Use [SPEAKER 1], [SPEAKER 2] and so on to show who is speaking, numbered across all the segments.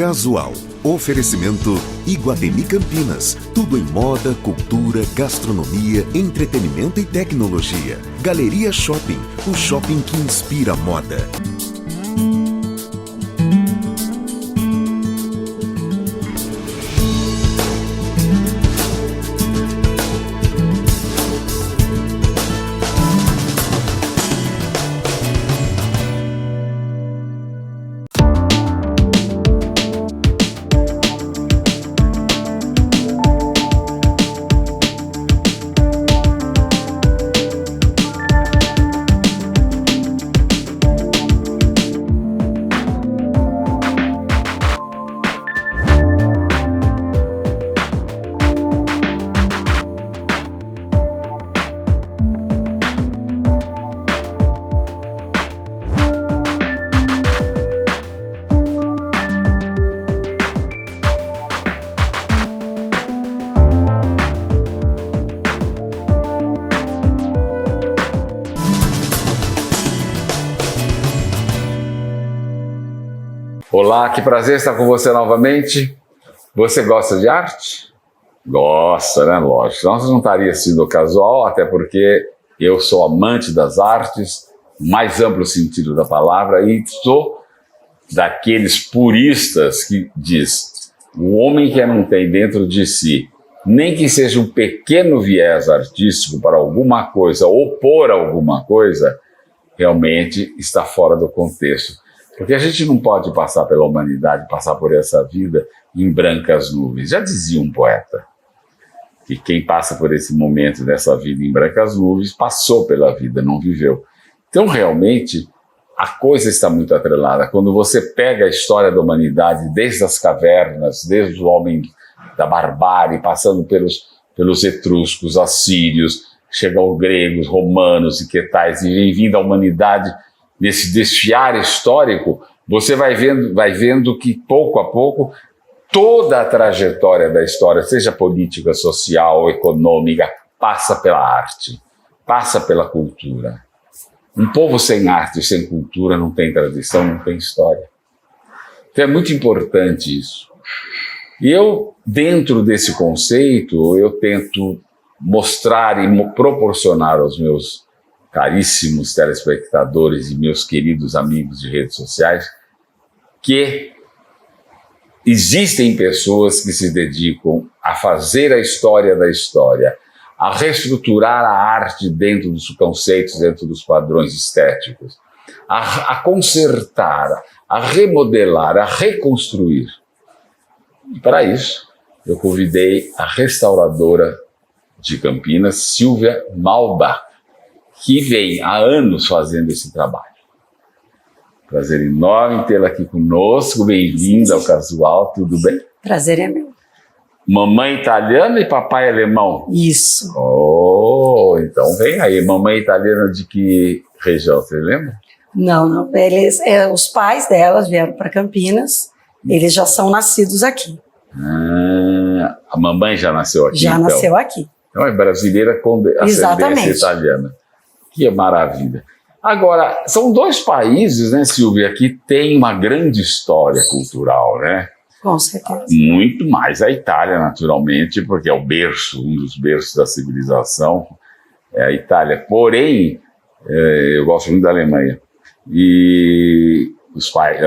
[SPEAKER 1] Casual. Oferecimento Iguatemi Campinas. Tudo em moda, cultura, gastronomia, entretenimento e tecnologia. Galeria Shopping. O shopping que inspira moda.
[SPEAKER 2] Olá, que prazer estar com você novamente. Você gosta de arte? Gosta, né? Lógico. Senão você não estaria sendo casual, até porque eu sou amante das artes, mais amplo sentido da palavra, e sou daqueles puristas que diz: o homem que não tem dentro de si, nem que seja um pequeno viés artístico para alguma coisa ou por alguma coisa, realmente está fora do contexto. Porque a gente não pode passar pela humanidade, passar por essa vida em brancas nuvens. Já dizia um poeta que quem passa por esse momento dessa vida em brancas nuvens passou pela vida, não viveu. Então, realmente, a coisa está muito atrelada. Quando você pega a história da humanidade, desde as cavernas, desde o homem da barbárie, passando pelos etruscos, assírios, chega aos gregos, romanos e que tais, e vem vindo a humanidade. Nesse desfiar histórico, você vai vendo que, pouco a pouco, toda a trajetória da história, seja política, social, econômica, passa pela arte, passa pela cultura. Um povo sem arte, sem cultura, não tem tradição, não tem história. Então é muito importante isso. E eu, dentro desse conceito, eu tento mostrar e proporcionar aos meus caríssimos telespectadores e meus queridos amigos de redes sociais, que existem pessoas que se dedicam a fazer a história da história, a reestruturar a arte dentro dos conceitos, dentro dos padrões estéticos, a consertar, a remodelar, a reconstruir. E para isso, eu convidei a restauradora de Campinas, Silvia Malbach, que vem há anos fazendo esse trabalho. Prazer enorme tê-la aqui conosco, bem-vinda ao Casual, tudo bem?
[SPEAKER 3] Prazer é meu.
[SPEAKER 2] Mamãe italiana e papai alemão?
[SPEAKER 3] Isso.
[SPEAKER 2] Oh, então vem aí, mamãe italiana de que região, você lembra?
[SPEAKER 3] Não, os pais delas vieram para Campinas, eles já são nascidos aqui.
[SPEAKER 2] A mamãe já nasceu aqui?
[SPEAKER 3] Já nasceu aqui.
[SPEAKER 2] Então é brasileira com ascendência italiana. Que maravilha. Agora, são dois países, né, Silvia, que têm uma grande história cultural, né?
[SPEAKER 3] Com certeza.
[SPEAKER 2] Muito mais a Itália, naturalmente, porque é o berço, um dos berços da civilização, é a Itália. Porém, eu gosto muito da Alemanha. E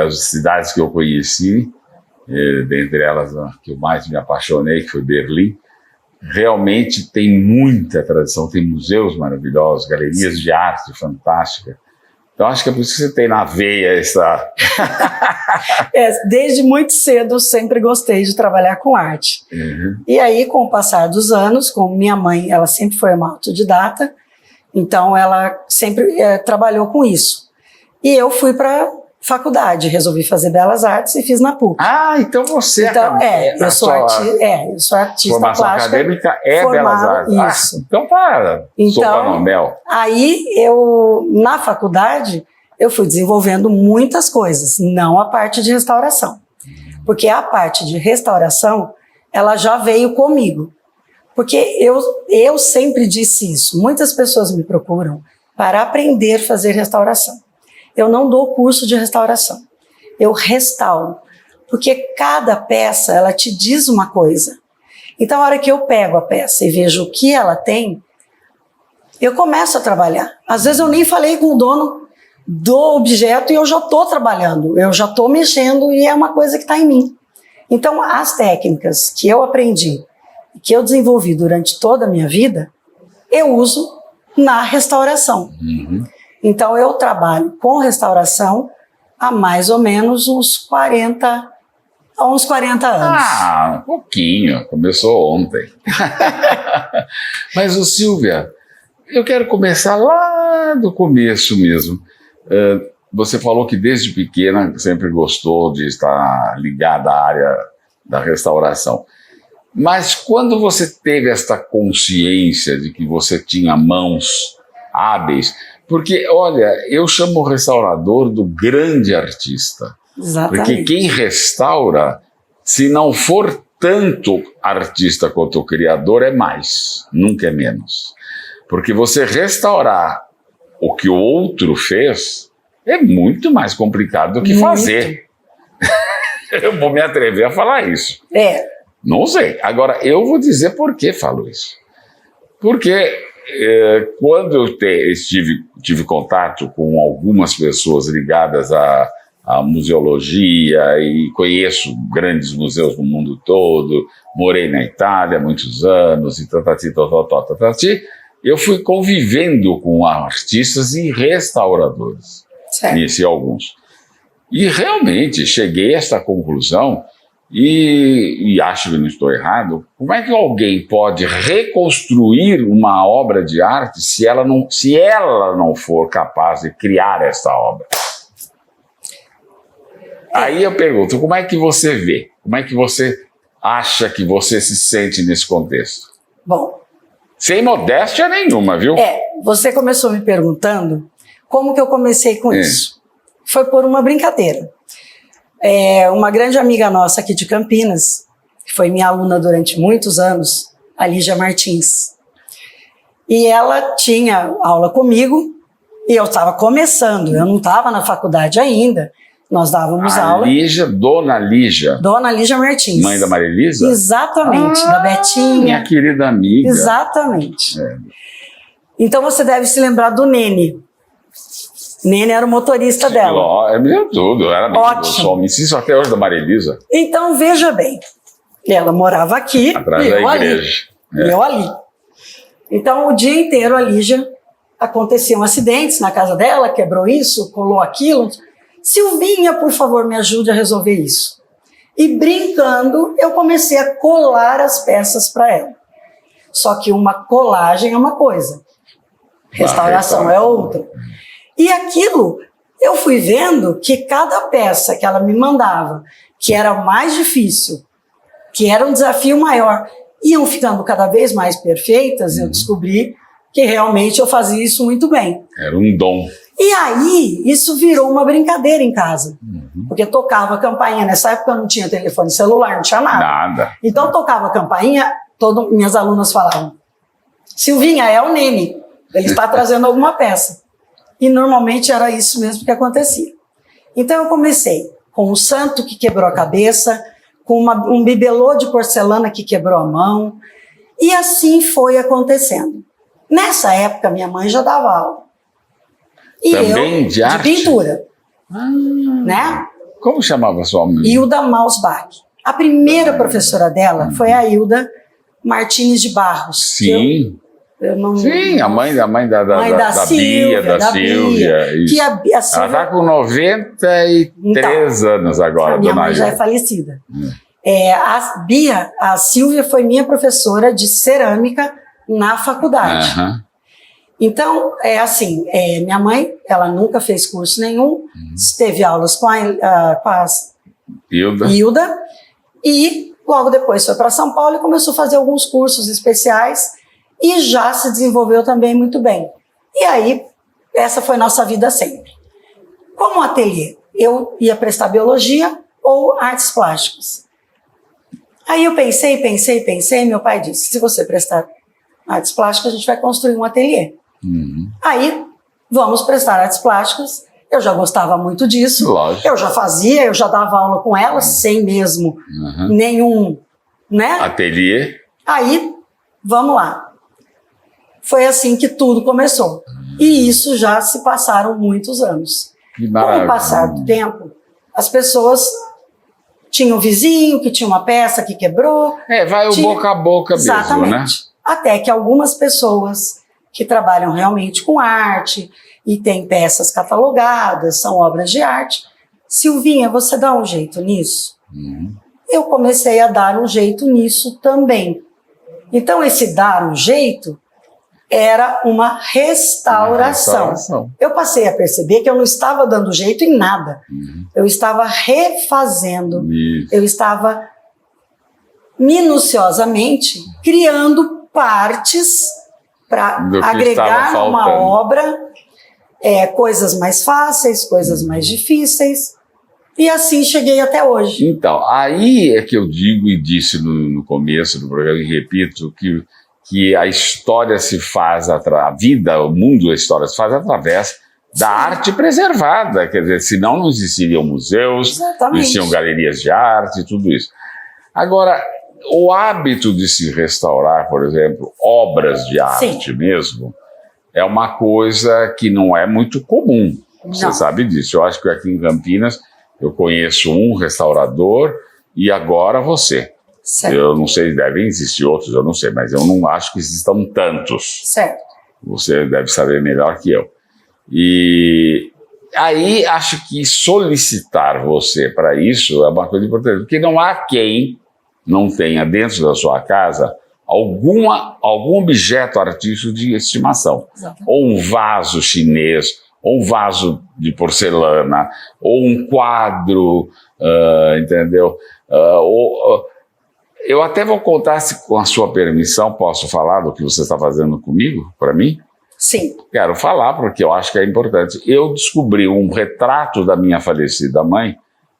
[SPEAKER 2] as cidades que eu conheci, dentre elas a que eu mais me apaixonei, que foi Berlim, realmente tem muita tradição, tem museus maravilhosos, galerias de arte fantástica. Então acho que é por isso que você tem na veia essa...
[SPEAKER 3] Desde muito cedo eu sempre gostei de trabalhar com arte.
[SPEAKER 2] Uhum.
[SPEAKER 3] E aí, com o passar dos anos, como minha mãe, ela sempre foi uma autodidata, então ela sempre trabalhou com isso. E eu fui para faculdade, resolvi fazer Belas Artes e fiz na PUC.
[SPEAKER 2] Ah, então você
[SPEAKER 3] eu sou artista
[SPEAKER 2] formação
[SPEAKER 3] plástica.
[SPEAKER 2] Acadêmica é Belas Artes.
[SPEAKER 3] Isso.
[SPEAKER 2] Então tá, sopa no mel.
[SPEAKER 3] Aí, na faculdade, eu fui desenvolvendo muitas coisas, não a parte de restauração. Porque a parte de restauração, ela já veio comigo. Porque eu sempre disse isso, muitas pessoas me procuram para aprender a fazer restauração. Eu não dou curso de restauração, eu restauro. Porque cada peça, ela te diz uma coisa. Então, a hora que eu pego a peça e vejo o que ela tem, eu começo a trabalhar. Às vezes eu nem falei com o dono do objeto e eu já estou trabalhando, eu já estou mexendo e é uma coisa que está em mim. Então, as técnicas que eu aprendi, que eu desenvolvi durante toda a minha vida, eu uso na restauração. Então, eu trabalho com restauração há mais ou menos uns 40 anos.
[SPEAKER 2] Ah, um pouquinho. Começou ontem. Mas, Silvia, eu quero começar lá do começo mesmo. Você falou que desde pequena sempre gostou de estar ligada à área da restauração. Mas quando você teve esta consciência de que você tinha mãos hábeis, porque, olha, eu chamo o restaurador do grande artista.
[SPEAKER 3] Exatamente.
[SPEAKER 2] Porque quem restaura, se não for tanto artista quanto o criador, é mais, nunca é menos. Porque você restaurar o que o outro fez é muito mais complicado do que fazer. Eu vou me atrever a falar isso. Não sei. Agora, eu vou dizer por que falo isso. Porque quando eu tive contato com algumas pessoas ligadas à museologia e conheço grandes museus no mundo todo, morei na Itália há muitos anos e eu fui convivendo com artistas e restauradores. Conheci alguns. E realmente cheguei a esta conclusão e acho que não estou errado. Como é que alguém pode reconstruir uma obra de arte se ela não for capaz de criar esta obra? Aí eu pergunto, como é que você vê? Como é que você acha que você se sente nesse contexto?
[SPEAKER 3] Bom,
[SPEAKER 2] sem modéstia nenhuma, viu?
[SPEAKER 3] Você começou me perguntando como que eu comecei com isso. Foi por uma brincadeira. Uma grande amiga nossa aqui de Campinas, que foi minha aluna durante muitos anos, a Lígia Martins. E ela tinha aula comigo e eu estava começando, eu não estava na faculdade ainda. Nós dávamos aula.
[SPEAKER 2] Dona Lígia.
[SPEAKER 3] Dona Lígia Martins.
[SPEAKER 2] Mãe da Maria Elisa?
[SPEAKER 3] Exatamente, da Betinha.
[SPEAKER 2] Minha querida amiga.
[SPEAKER 3] Exatamente. Então você deve se lembrar do Nene. Nene era o motorista dela.
[SPEAKER 2] É mesmo tudo, era mesmo.
[SPEAKER 3] Ótimo.
[SPEAKER 2] Eu me insisto até hoje da Maria Elisa.
[SPEAKER 3] Então veja bem, ela morava aqui
[SPEAKER 2] atrás
[SPEAKER 3] e
[SPEAKER 2] da
[SPEAKER 3] eu
[SPEAKER 2] igreja.
[SPEAKER 3] Ali. Eu ali. Então o dia inteiro a Lígia aconteciam acidentes na casa dela, quebrou isso, colou aquilo. Silvinha, por favor, me ajude a resolver isso. E brincando, eu comecei a colar as peças para ela. Só que uma colagem é uma coisa, restauração é outra. E aquilo, eu fui vendo que cada peça que ela me mandava, que era mais difícil, que era um desafio maior, iam ficando cada vez mais perfeitas. Eu descobri que realmente eu fazia isso muito bem.
[SPEAKER 2] Era um dom.
[SPEAKER 3] E aí, isso virou uma brincadeira em casa. Porque tocava a campainha. Nessa época não tinha telefone celular, não tinha nada. Então tocava a campainha, minhas alunas falavam: Silvinha, é o Nene, ele está trazendo alguma peça. E normalmente era isso mesmo que acontecia. Então eu comecei com um santo que quebrou a cabeça, com um bibelô de porcelana que quebrou a mão, e assim foi acontecendo. Nessa época minha mãe já dava aula. E
[SPEAKER 2] também
[SPEAKER 3] eu,
[SPEAKER 2] de arte?
[SPEAKER 3] De pintura. Né?
[SPEAKER 2] Como chamava sua mãe?
[SPEAKER 3] Hilda Mausbach. A primeira professora dela foi a Hilda Martins de Barros.
[SPEAKER 2] Sim.
[SPEAKER 3] Eu não,
[SPEAKER 2] sim, a mãe da
[SPEAKER 3] Silvia,
[SPEAKER 2] Bia, da Silvia.
[SPEAKER 3] Que a Silvia,
[SPEAKER 2] ela está com 93 anos agora,
[SPEAKER 3] a minha
[SPEAKER 2] dona
[SPEAKER 3] mãe já é falecida. A Silvia foi minha professora de cerâmica na faculdade. Então, minha mãe, ela nunca fez curso nenhum, teve aulas com a Hilda, e logo depois foi para São Paulo e começou a fazer alguns cursos especiais e já se desenvolveu também muito bem. E aí, essa foi nossa vida sempre. Como ateliê, eu ia prestar biologia ou artes plásticas. Aí eu pensei, meu pai disse: se você prestar artes plásticas, a gente vai construir um ateliê. Aí, vamos prestar artes plásticas. eu já gostava muito disso.
[SPEAKER 2] Lógico.
[SPEAKER 3] Eu já fazia, eu já dava aula com ela, sem mesmo nenhum, né?
[SPEAKER 2] Ateliê.
[SPEAKER 3] Aí, vamos lá. Foi assim que tudo começou. E isso já se passaram muitos anos.
[SPEAKER 2] Que
[SPEAKER 3] Com
[SPEAKER 2] maravilha.
[SPEAKER 3] o passar do tempo, as pessoas tinham um vizinho que tinha uma peça que quebrou.
[SPEAKER 2] Vai o boca a boca mesmo,
[SPEAKER 3] Exatamente.
[SPEAKER 2] né?
[SPEAKER 3] Até que algumas pessoas que trabalham realmente com arte e têm peças catalogadas, são obras de arte. Silvinha, você dá um jeito nisso? Eu comecei a dar um jeito nisso também. Então, esse dar um jeito era uma restauração. Eu passei a perceber que eu não estava dando jeito em nada. Eu estava refazendo.
[SPEAKER 2] Isso.
[SPEAKER 3] Eu estava minuciosamente criando partes para agregar numa obra coisas mais fáceis, coisas mais difíceis. E assim cheguei até hoje.
[SPEAKER 2] Então, aí é que eu digo e disse no começo do programa e repito que a história se faz, a vida, o mundo da história se faz através da arte preservada. Quer dizer, senão não existiriam museus, não existiam galerias de arte e tudo isso. Agora, o hábito de se restaurar, por exemplo, obras de arte mesmo, é uma coisa que não é muito comum. Você sabe disso. Eu acho que aqui em Campinas eu conheço um restaurador e agora você. Certo. Eu não sei, devem existir outros, eu não sei, mas eu não acho que existam tantos.
[SPEAKER 3] Certo.
[SPEAKER 2] Você deve saber melhor que eu. E aí acho que solicitar você para isso é uma coisa importante, porque não há quem não tenha dentro da sua casa algum objeto artístico de estimação. Exatamente. Ou um vaso chinês, ou um vaso de porcelana, ou um quadro, entendeu? Eu até vou contar, se com a sua permissão, posso falar do que você está fazendo comigo, para mim?
[SPEAKER 3] Sim.
[SPEAKER 2] Quero falar, porque eu acho que é importante. Eu descobri um retrato da minha falecida mãe,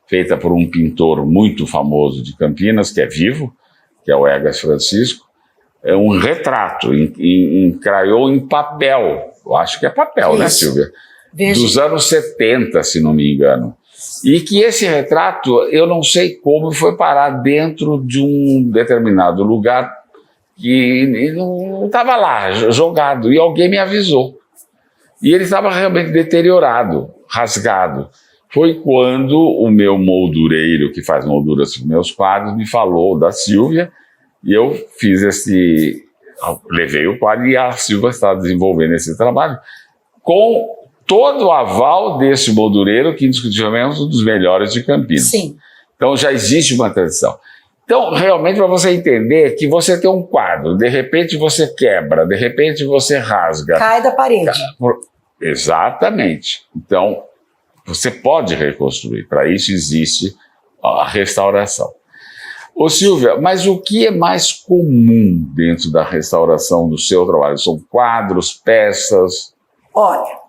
[SPEAKER 2] feita por um pintor muito famoso de Campinas, que é vivo, que é o Egas Francisco. É um retrato, encraiou em papel. Eu acho que é papel, né, Silvia?
[SPEAKER 3] Veja.
[SPEAKER 2] Dos anos 70, se não me engano. E que esse retrato, eu não sei como, foi parar dentro de um determinado lugar que não estava lá, jogado, e alguém me avisou. E ele estava realmente deteriorado, rasgado. Foi quando o meu moldureiro, que faz molduras para meus quadros, me falou da Silvia, e eu fiz levei o quadro, e a Silvia está desenvolvendo esse trabalho com todo o aval desse moldureiro, que indiscutivelmente é um dos melhores de Campinas.
[SPEAKER 3] Sim.
[SPEAKER 2] Então já existe uma tradição. Então, realmente, para você entender que você tem um quadro, de repente você quebra, de repente você rasga.
[SPEAKER 3] Cai da parede.
[SPEAKER 2] Exatamente. Então, você pode reconstruir. Para isso existe a restauração. Ô Silvia, mas o que é mais comum dentro da restauração do seu trabalho? São quadros, peças?
[SPEAKER 3] Olha,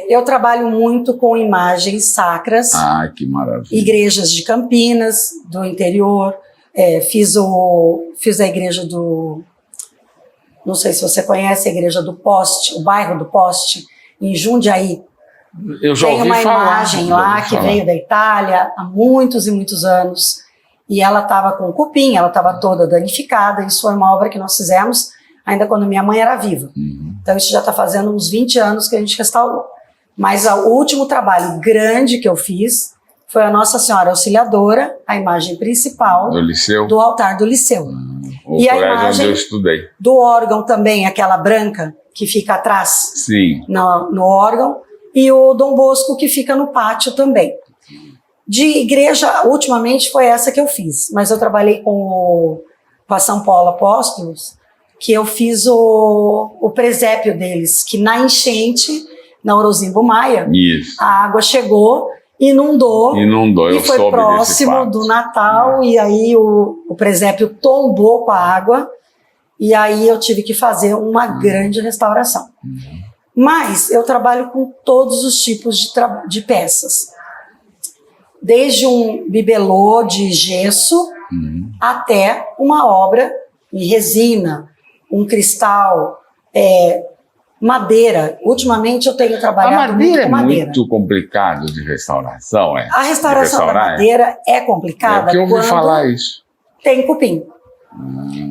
[SPEAKER 3] eu trabalho muito com imagens sacras.
[SPEAKER 2] Ah, que maravilha.
[SPEAKER 3] Igrejas de Campinas, do interior. Fiz a igreja do... Não sei se você conhece a igreja do Poste, o bairro do Poste, em Jundiaí.
[SPEAKER 2] Eu já ouvi falar.
[SPEAKER 3] Tem uma imagem lá que veio da Itália há muitos e muitos anos. E ela estava com cupim, ela estava toda danificada. Isso foi uma obra que nós fizemos ainda quando minha mãe era viva. Então isso já está fazendo uns 20 anos que a gente restaurou. Mas o último trabalho grande que eu fiz foi a Nossa Senhora Auxiliadora, a imagem principal do altar do Liceu.
[SPEAKER 2] E a imagem onde eu estudei.
[SPEAKER 3] Do órgão também, aquela branca que fica atrás. Sim. No órgão. E o Dom Bosco que fica no pátio também. De igreja, ultimamente foi essa que eu fiz. Mas eu trabalhei com a São Paulo Apóstolos, que eu fiz o presépio deles, que na enchente, na Orozimbo Maia, a água chegou, inundou e foi próximo do Natal, e aí o presépio tombou com a água, e aí eu tive que fazer uma grande restauração. Mas eu trabalho com todos os tipos de peças, desde um bibelô de gesso até uma obra em resina, um cristal Madeira. Ultimamente eu tenho
[SPEAKER 2] A
[SPEAKER 3] trabalhado muito
[SPEAKER 2] madeira
[SPEAKER 3] com madeira.
[SPEAKER 2] é muito complicado de restauração, é?
[SPEAKER 3] A restauração da madeira é complicada
[SPEAKER 2] Eu ouvi
[SPEAKER 3] quando
[SPEAKER 2] falar isso.
[SPEAKER 3] tem cupim.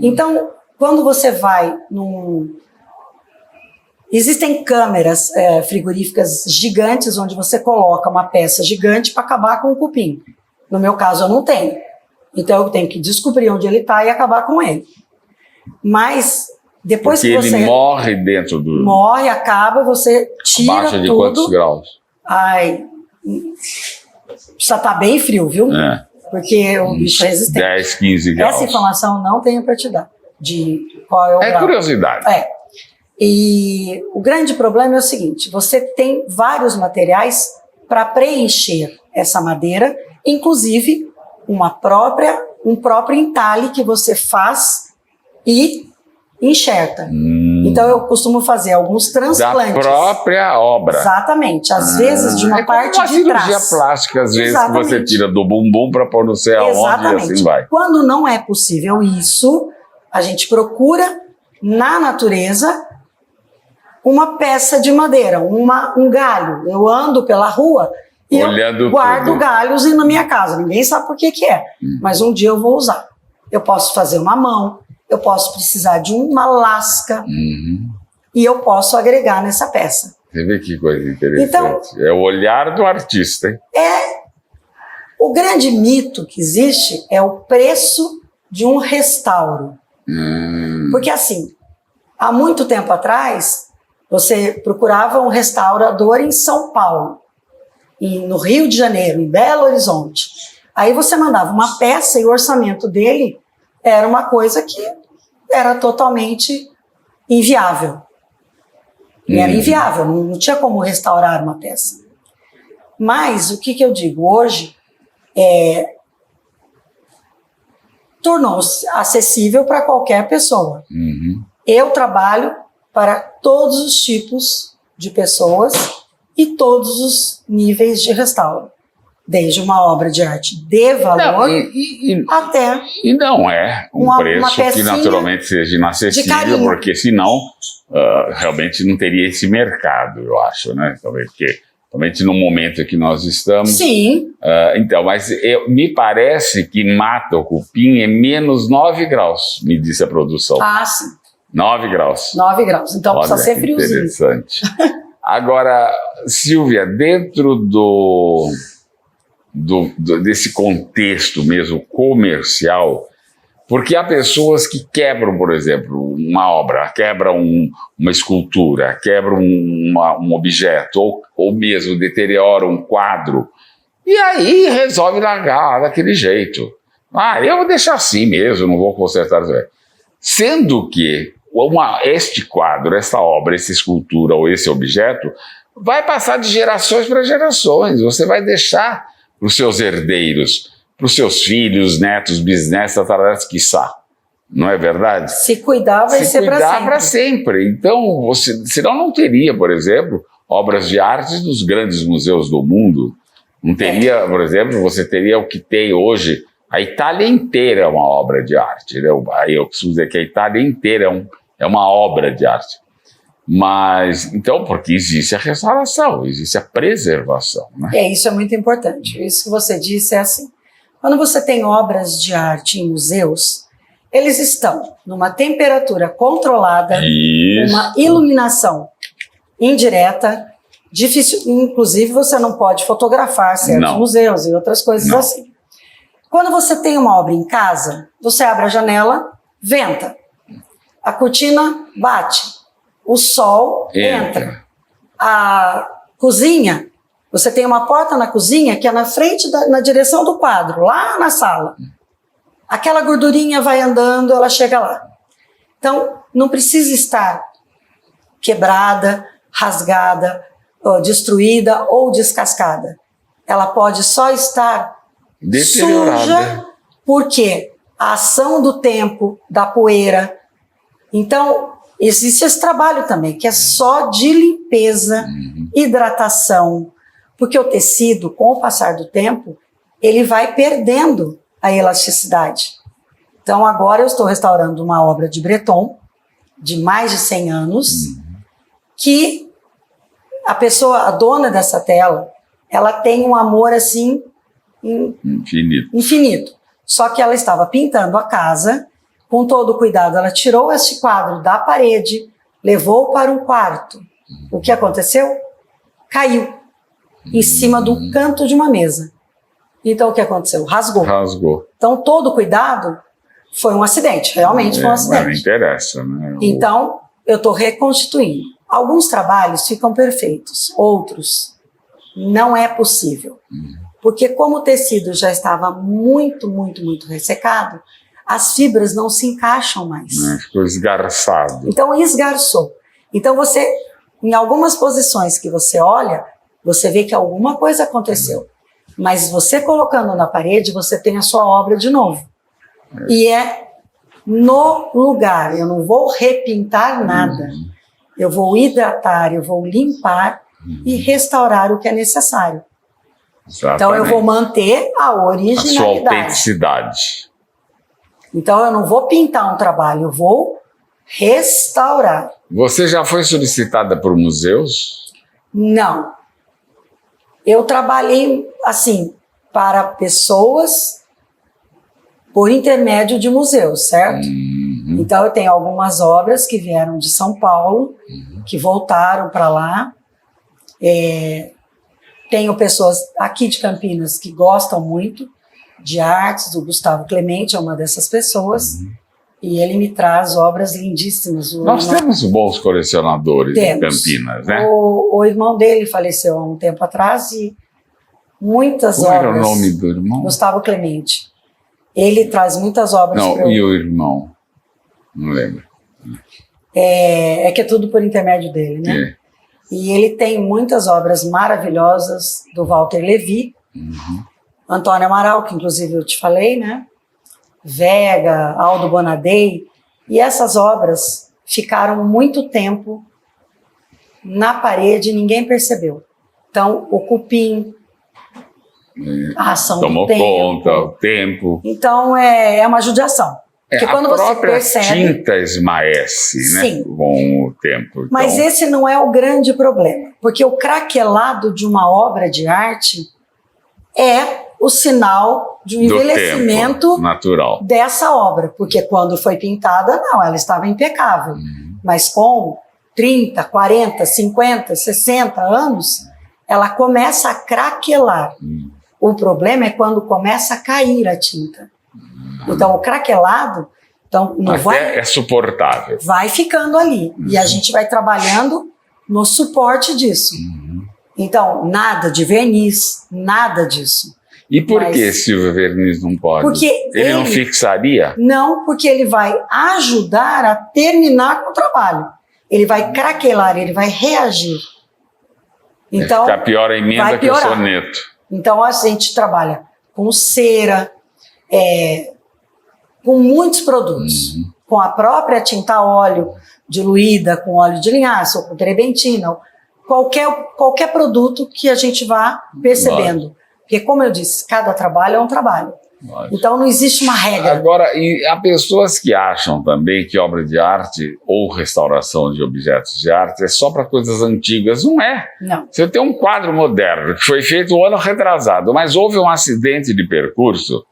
[SPEAKER 3] Então, quando você vai Existem câmeras frigoríficas gigantes onde você coloca uma peça gigante para acabar com o cupim. No meu caso, eu não tenho. Então, eu tenho que descobrir onde ele está e acabar com ele. Mas, depois
[SPEAKER 2] Porque
[SPEAKER 3] que você...
[SPEAKER 2] ele morre dentro do...
[SPEAKER 3] Morre, acaba, você tira
[SPEAKER 2] Abaixo de
[SPEAKER 3] tudo.
[SPEAKER 2] quantos graus?
[SPEAKER 3] Ai, precisa estar bem frio, viu?
[SPEAKER 2] É.
[SPEAKER 3] Porque o bicho é resistente.
[SPEAKER 2] 10, 15 graus.
[SPEAKER 3] Essa informação eu não tenho para te dar, de qual é o grau.
[SPEAKER 2] Curiosidade.
[SPEAKER 3] E o grande problema é o seguinte, você tem vários materiais para preencher essa madeira, inclusive um próprio entalhe que você faz e enxerta. Então eu costumo fazer alguns transplantes.
[SPEAKER 2] Da própria obra.
[SPEAKER 3] Exatamente. Às vezes de uma parte
[SPEAKER 2] uma
[SPEAKER 3] de trás.
[SPEAKER 2] cirurgia plástica, às vezes,
[SPEAKER 3] Exatamente.
[SPEAKER 2] que você tira do bumbum para pôr no céu aonde e assim vai.
[SPEAKER 3] Quando não é possível isso, a gente procura na natureza uma peça de madeira, um galho. Eu ando pela rua e
[SPEAKER 2] olhando
[SPEAKER 3] eu guardo
[SPEAKER 2] tudo.
[SPEAKER 3] Galhos na minha casa. Ninguém sabe por que é, mas um dia eu vou usar. Eu posso fazer uma mão, eu posso precisar de uma lasca e eu posso agregar nessa peça.
[SPEAKER 2] Você vê que coisa interessante.
[SPEAKER 3] Então,
[SPEAKER 2] é o olhar do artista, hein?
[SPEAKER 3] O grande mito que existe é o preço de um restauro. Porque assim, há muito tempo atrás, você procurava um restaurador em São Paulo, no Rio de Janeiro, em Belo Horizonte. Aí você mandava uma peça e o orçamento dele era uma coisa que era totalmente inviável. Era inviável, não tinha como restaurar uma peça. Mas o que eu digo? Hoje tornou-se acessível para qualquer pessoa. Eu trabalho para todos os tipos de pessoas e todos os níveis de restauro. Desde uma obra de arte de valor até...
[SPEAKER 2] E não é um preço que naturalmente seja inacessível, porque senão realmente não teria esse mercado, eu acho, né? Porque realmente no momento que nós estamos...
[SPEAKER 3] Sim.
[SPEAKER 2] Então, mas me parece que mata o cupim é menos 9 graus, me disse a produção.
[SPEAKER 3] Ah, sim.
[SPEAKER 2] 9 graus.
[SPEAKER 3] 9 graus, então precisa ser friozinho.
[SPEAKER 2] Interessante. Agora, Silvia, dentro desse contexto mesmo comercial, porque há pessoas que quebram, por exemplo, uma obra, quebram uma escultura, quebram um objeto, ou mesmo deterioram um quadro, e aí resolve largar daquele jeito. Eu vou deixar assim mesmo, não vou consertar. Sendo que este quadro, essa obra, essa escultura ou esse objeto vai passar de gerações para gerações. Você vai deixar para os seus herdeiros, para os seus filhos, netos, bisnetos, tataranetos, quiçá. Não é verdade? Se
[SPEAKER 3] cuidar, vai ser para
[SPEAKER 2] sempre. Então, senão não teria, por exemplo, obras de arte dos grandes museus do mundo. Não teria, por exemplo, você teria o que tem hoje. A Itália inteira é uma obra de arte. Né? Eu preciso dizer que a Itália inteira é uma obra de arte. Mas, então, porque existe a restauração, existe a preservação. Né?
[SPEAKER 3] Isso é muito importante. Isso que você disse é assim. Quando você tem obras de arte em museus, eles estão numa temperatura controlada, uma iluminação indireta, difícil, inclusive você não pode fotografar certos museus e outras coisas assim. Quando você tem uma obra em casa, você abre a janela, venta. A cortina bate. O sol entra. A cozinha, você tem uma porta na cozinha que é na frente, na direção do quadro, lá na sala. Aquela gordurinha vai andando, ela chega lá. Então, não precisa estar quebrada, rasgada, destruída ou descascada. Ela pode só estar suja, porque a ação do tempo, da poeira. Então, existe esse trabalho também, que é só de limpeza, hidratação, porque o tecido, com o passar do tempo, ele vai perdendo a elasticidade. Então, agora eu estou restaurando uma obra de Breton, de mais de 100 anos, que a pessoa, a dona dessa tela, ela tem um amor assim infinito. Só que ela estava pintando a casa, com todo o cuidado, ela tirou esse quadro da parede, levou para um quarto. O que aconteceu? Caiu em cima do canto de uma mesa. Então o que aconteceu? Rasgou. Então todo o cuidado foi um acidente, realmente foi um acidente.
[SPEAKER 2] Não interessa, né?
[SPEAKER 3] Então eu estou reconstituindo. Alguns trabalhos ficam perfeitos, outros não é possível. Porque como o tecido já estava muito ressecado, as fibras não se encaixam mais.
[SPEAKER 2] Ficou esgarçado.
[SPEAKER 3] Então esgarçou. Então você, em algumas posições que você olha, você vê que alguma coisa aconteceu. Mas você colocando na parede, você tem a sua obra de novo. E é no lugar. Eu não vou repintar nada. Eu vou hidratar, eu vou limpar e restaurar o que é necessário.
[SPEAKER 2] Exatamente.
[SPEAKER 3] Então eu vou manter a originalidade.
[SPEAKER 2] A sua autenticidade.
[SPEAKER 3] Então eu não vou pintar um trabalho, eu vou restaurar.
[SPEAKER 2] Você já foi solicitada por museus?
[SPEAKER 3] Não. Eu trabalhei, assim, para pessoas por intermédio de museus, certo? Então eu tenho algumas obras que vieram de São Paulo, que voltaram para lá. Tenho pessoas aqui de Campinas que gostam muito de artes, o Gustavo Clemente é uma dessas pessoas, e ele me traz obras lindíssimas.
[SPEAKER 2] Nós temos bons colecionadores em Campinas, né?
[SPEAKER 3] O irmão dele faleceu há um tempo atrás e muitas obras...
[SPEAKER 2] Qual era o nome do irmão?
[SPEAKER 3] Gustavo Clemente. Ele traz muitas obras...
[SPEAKER 2] Não, e o irmão? Não lembro.
[SPEAKER 3] É que é tudo por intermédio dele, né? E ele tem muitas obras maravilhosas do Walter Levi, Antônio Amaral, que inclusive eu te falei, né? Vega, Aldo Bonadei, e essas obras ficaram muito tempo na parede e ninguém percebeu. Então, o cupim, a ação
[SPEAKER 2] tomou
[SPEAKER 3] do tempo,
[SPEAKER 2] conta, o tempo.
[SPEAKER 3] Então, é uma judiação. Porque quando
[SPEAKER 2] a própria
[SPEAKER 3] você percebe,
[SPEAKER 2] tinta esmaece,
[SPEAKER 3] sim,
[SPEAKER 2] né, com o tempo. Então...
[SPEAKER 3] Mas esse não é o grande problema, porque o craquelado de uma obra de arte é o sinal de um envelhecimento
[SPEAKER 2] natural
[SPEAKER 3] dessa obra, porque quando foi pintada, não, ela estava impecável. Mas com 30, 40, 50, 60 anos, ela começa a craquelar. O problema é quando começa a cair a tinta. Então, o craquelado então, não
[SPEAKER 2] é suportável.
[SPEAKER 3] Vai ficando ali. E a gente vai trabalhando no suporte disso. Então, nada de verniz, nada disso.
[SPEAKER 2] E por que se o verniz não pode?
[SPEAKER 3] Porque
[SPEAKER 2] ele não fixaria?
[SPEAKER 3] Não, porque ele vai ajudar a terminar com o trabalho. Ele vai craquelar, ele vai reagir. Então,
[SPEAKER 2] fica pior a emenda que o soneto.
[SPEAKER 3] Então, a gente trabalha com cera, com muitos produtos. Com a própria tinta a óleo diluída, com óleo de linhaça, ou com trebentina, qualquer produto que a gente vá percebendo. Porque, como eu disse, cada trabalho é um trabalho. Então, não existe uma regra.
[SPEAKER 2] Agora, e há pessoas que acham também que obra de arte ou restauração de objetos de arte é só para coisas antigas. Não é.
[SPEAKER 3] Não.
[SPEAKER 2] Você tem um quadro moderno que foi feito um ano retrasado, mas houve um acidente de percurso,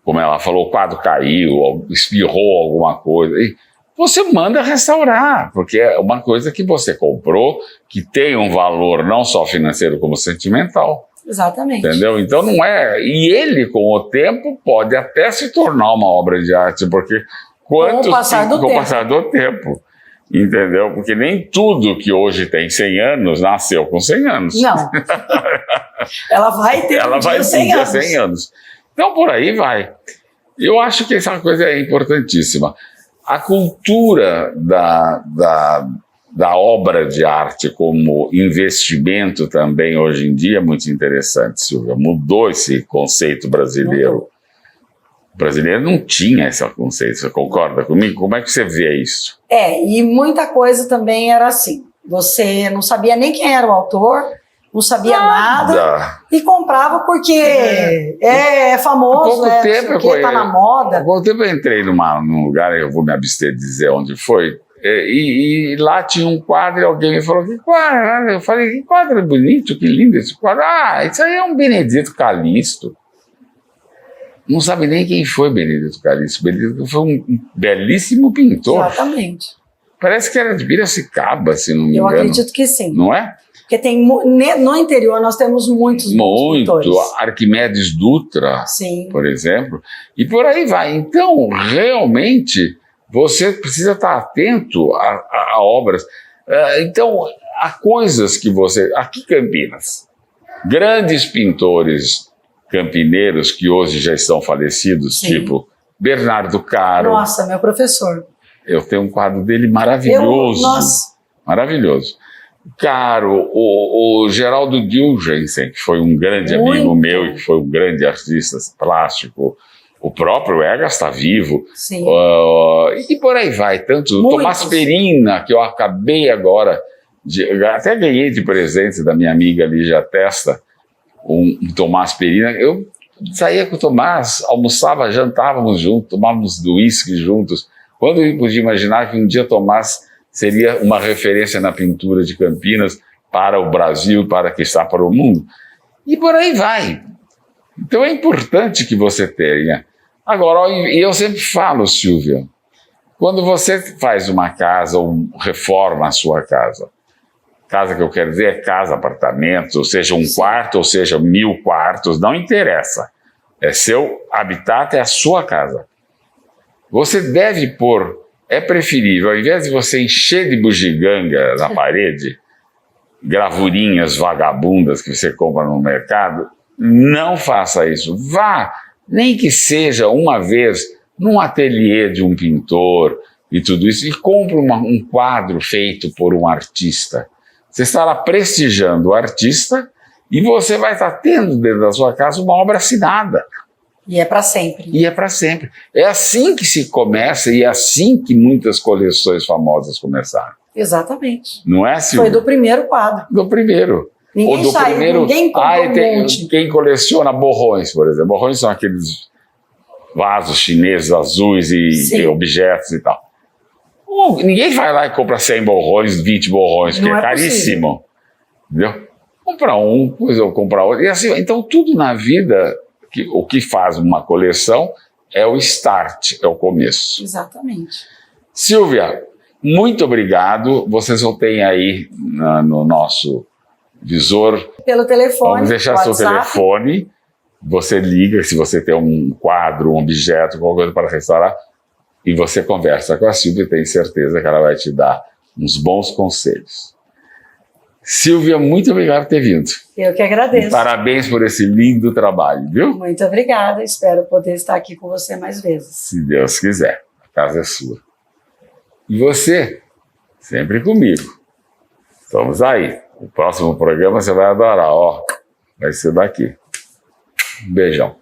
[SPEAKER 2] como ela falou, o quadro caiu, espirrou alguma coisa, e você manda restaurar, porque é uma coisa que você comprou, que tem um valor não só financeiro como sentimental.
[SPEAKER 3] Exatamente.
[SPEAKER 2] Entendeu? Então não é... E ele, com o tempo, pode até se tornar uma obra de arte, porque com o passar do tempo. Entendeu? Porque nem tudo que hoje tem 100 anos nasceu com 100 anos.
[SPEAKER 3] Não. Ela vai ter um dia 100
[SPEAKER 2] anos. Então por aí vai. Eu acho que essa coisa é importantíssima. A cultura da obra de arte como investimento também hoje em dia é muito interessante, Silvia. Mudou esse conceito brasileiro. O brasileiro não tinha esse conceito, você concorda comigo? Como é que você vê isso?
[SPEAKER 3] E muita coisa também era assim. Você não sabia nem quem era o autor, não sabia nada e comprava porque é famoso,
[SPEAKER 2] está
[SPEAKER 3] na moda.
[SPEAKER 2] Há pouco tempo eu entrei num lugar, eu vou me abster de dizer onde foi, E lá tinha um quadro e alguém me falou, que quadro? Eu falei, que quadro bonito, que lindo esse quadro. Ah, isso aí é um Benedito Calixto. Não sabe nem quem foi Benedito Calixto. Benedito foi um belíssimo pintor.
[SPEAKER 3] Exatamente.
[SPEAKER 2] Parece que era de Piracicaba, se não me engano.
[SPEAKER 3] Eu acredito que sim.
[SPEAKER 2] Não é?
[SPEAKER 3] Porque no interior nós temos muitos pintores.
[SPEAKER 2] Arquimedes Dutra,
[SPEAKER 3] Sim.
[SPEAKER 2] por exemplo. E por aí vai. Então, realmente, você precisa estar atento a obras. Então, há coisas que você... Aqui em Campinas, grandes pintores campineiros que hoje já estão falecidos,
[SPEAKER 3] Sim.
[SPEAKER 2] tipo Bernardo Caro.
[SPEAKER 3] Nossa, meu professor.
[SPEAKER 2] Eu tenho um quadro dele maravilhoso.
[SPEAKER 3] Nossa.
[SPEAKER 2] Maravilhoso. Caro, o Geraldo Gilgensen, que foi um grande amigo meu e que foi um grande artista plástico. O próprio Egas está vivo.
[SPEAKER 3] Sim.
[SPEAKER 2] E por aí vai. Tanto Tomás Perina, que eu acabei agora, até ganhei de presente da minha amiga Lígia Testa, um Tomás Perina. Eu saía com o Tomás, almoçava, jantávamos juntos, tomávamos uísque juntos. Quando eu podia imaginar que um dia Tomás seria uma referência na pintura de Campinas para o Brasil, para que está para o mundo. E por aí vai. Então é importante que você tenha. Agora, e eu sempre falo, Silvia, quando você faz uma casa ou reforma a sua casa que eu quero dizer é casa, apartamento, ou seja, um quarto, ou seja, 1000 quartos, não interessa. É seu habitat, é a sua casa. Você deve pôr, é preferível, ao invés de você encher de bugiganga na parede, gravurinhas vagabundas que você compra no mercado, não faça isso. Vá, nem que seja uma vez, num ateliê de um pintor e tudo isso, e compre um quadro feito por um artista. Você estará prestigiando o artista e você vai estar tendo dentro da sua casa uma obra assinada.
[SPEAKER 3] E é para sempre.
[SPEAKER 2] E é para sempre. É assim que se começa e é assim que muitas coleções famosas começaram.
[SPEAKER 3] Exatamente.
[SPEAKER 2] Não é, Silvia?
[SPEAKER 3] Foi do primeiro quadro.
[SPEAKER 2] Do primeiro.
[SPEAKER 3] Ninguém saiu, ninguém comprou um monte.
[SPEAKER 2] Quem coleciona borrões, por exemplo. Borrões são aqueles vasos chineses azuis e objetos e tal. Ninguém vai lá e compra 100 borrões, 20 borrões, porque é caríssimo. Entendeu? Compra um, depois eu comprar outro. E assim, então tudo na vida, o que faz uma coleção é o start, é o começo.
[SPEAKER 3] Exatamente.
[SPEAKER 2] Silvia, muito obrigado. Vocês vão ter aí no nosso visor.
[SPEAKER 3] Pelo telefone.
[SPEAKER 2] Vamos deixar seu telefone. Você liga se você tem um quadro, um objeto, qualquer coisa para restaurar. E você conversa com a Silvia e tem certeza que ela vai te dar uns bons conselhos. Silvia, muito obrigado por ter vindo.
[SPEAKER 3] Eu que agradeço.
[SPEAKER 2] E parabéns por esse lindo trabalho, viu?
[SPEAKER 3] Muito obrigada. Espero poder estar aqui com você mais vezes.
[SPEAKER 2] Se Deus quiser. A casa é sua. E você, sempre comigo. Estamos aí. O próximo programa você vai adorar. Ó, vai ser daqui. Um beijão.